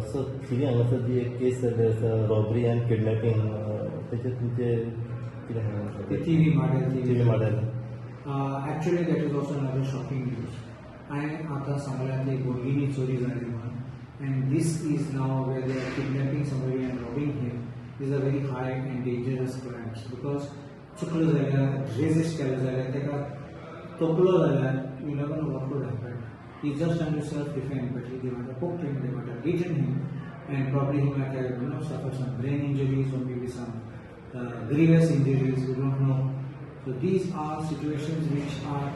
सो थिवी हांगासर जी एक केस जाल्ली आसा रॉबरी एंड किडनॅपिंग तेचेर तुमचे कितें सांगूंक Thivim model actually that is also another shocking news. And आता सांगल्यातली भुरगींनी चोरी जाली म्हणून, and this is now where they are kidnapping somebody and robbing him is a very high and dangerous crimes because चुकलो जाल्यार resist केलो जाल्यार तेका तोपलो जाल्यार you never know what could happen. He's just trying to self-defend, but they might have poked him, they might have beaten him, and probably he might have suffered some brain injuries or maybe some grievous injuries. We don't know. So these are situations which are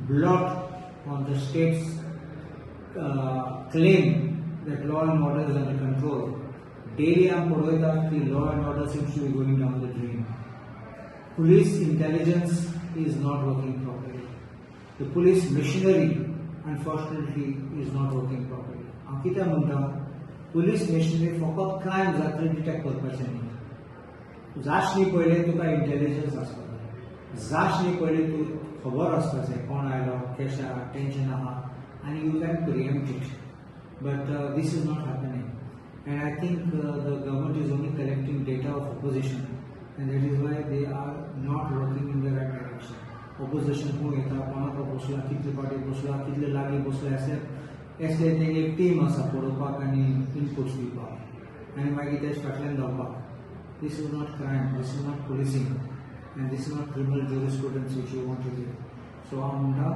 blocked on the state's claim that law and order is under control. Daily I am told that the law and order seems to be going down the drain. Police intelligence is not working properly. The police machinery, unfortunately, is not working properly. Ankita Munda, police machinery फकत crime जातले detect करपाचें न्ही. जाच न्ही पयले तुका intelligence आसपाक जाय. जाच न्ही पयले तूं खबर आसपाक जाय कोण आयलो, केशा, tension आहा, and you can preempt it. But this is not happening. And I think the government is only collecting data of opposition, and that is why they are not working in the right direction. Opposition who येता, कोणाक बसला, कितले पाटी बसला, कितले लागीं बसला, ऐसे एक टीम आसा पळोवपाक आनी इनपुट्स दिवपाक आनी मागीर तेच फाटल्यान धांवपाक. This is not crime, this is not policing, and this is not criminal jurisprudence which you want to do. So I wonder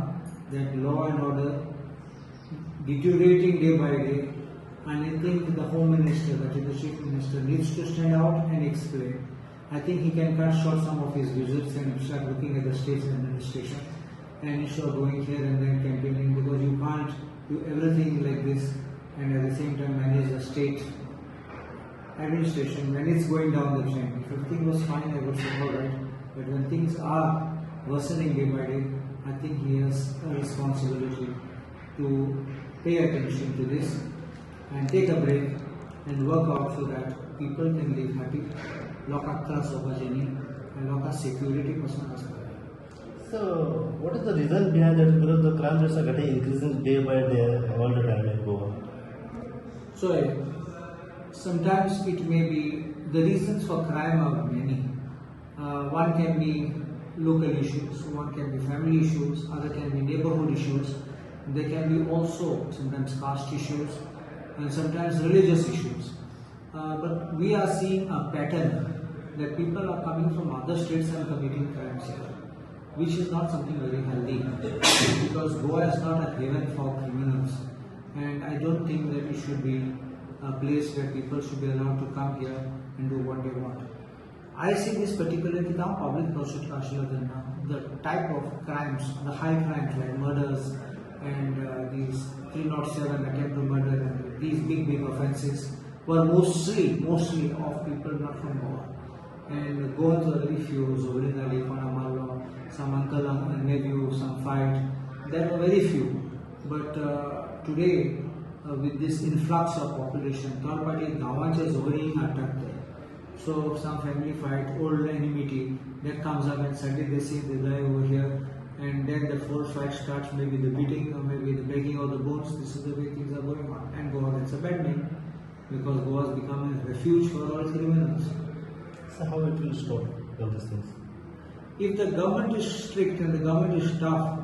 that law and order deteriorating day by day, and I think the Home Minister, that is the Chief Minister, needs to stand out and explain. I think he can cut short some of his visits and start looking at the state's administration and instead of going here and there campaigning, because you can't do everything like this and at the same time manage the state administration when it's going down the drain. If everything was fine, I would say all right, but when things are worsening day by day, I think he has a responsibility to pay attention to this and take a break and work out so that people can live happy. लोकांक त्रास जावपाचे न्ही आनी लोकांक security पासून आसपाक जाय. So what is the reason behind that? Because the crime rates are getting increasing day by day all the time in Goa. So sometimes it may be the reasons for crime are many. One can be local issues, one can be family issues, other can be neighborhood issues. There can be also sometimes caste issues and sometimes religious issues. But we are seeing a pattern that people are coming from other states and committing crimes here, which is not something very healthy because Goa is not a haven for criminals, and I don't think that it should be a place where people should be allowed to come here and do what they want. I see this particularly now public prosecution, the type of crimes, the high crimes like murders and these 307 attempt to murder and these big offences were mostly of people not from Goa. And Goans were very few, Zobrina, Leifana, some uncle and nephew, some fight. There were very few. But today, with this influx of population, third party gawanche Zobri attacked there. So some family fight, old enmity, that comes up and suddenly they see the guy over here, and then the full fight starts, maybe the beating or maybe the breaking of the bones. This is the way things are going on. And Goa gets a bad name because Goa has become a refuge for all criminals. So how it will stop all these things? If the government is strict and the government is tough,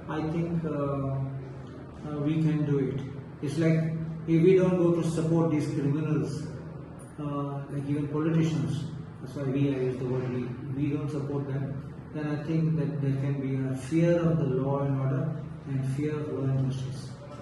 I think we can do it. It's like if we don't go to support these criminals, like even politicians, that's why I use the word we don't support them, then I think that there can be a fear of the law and order and fear of law and justice.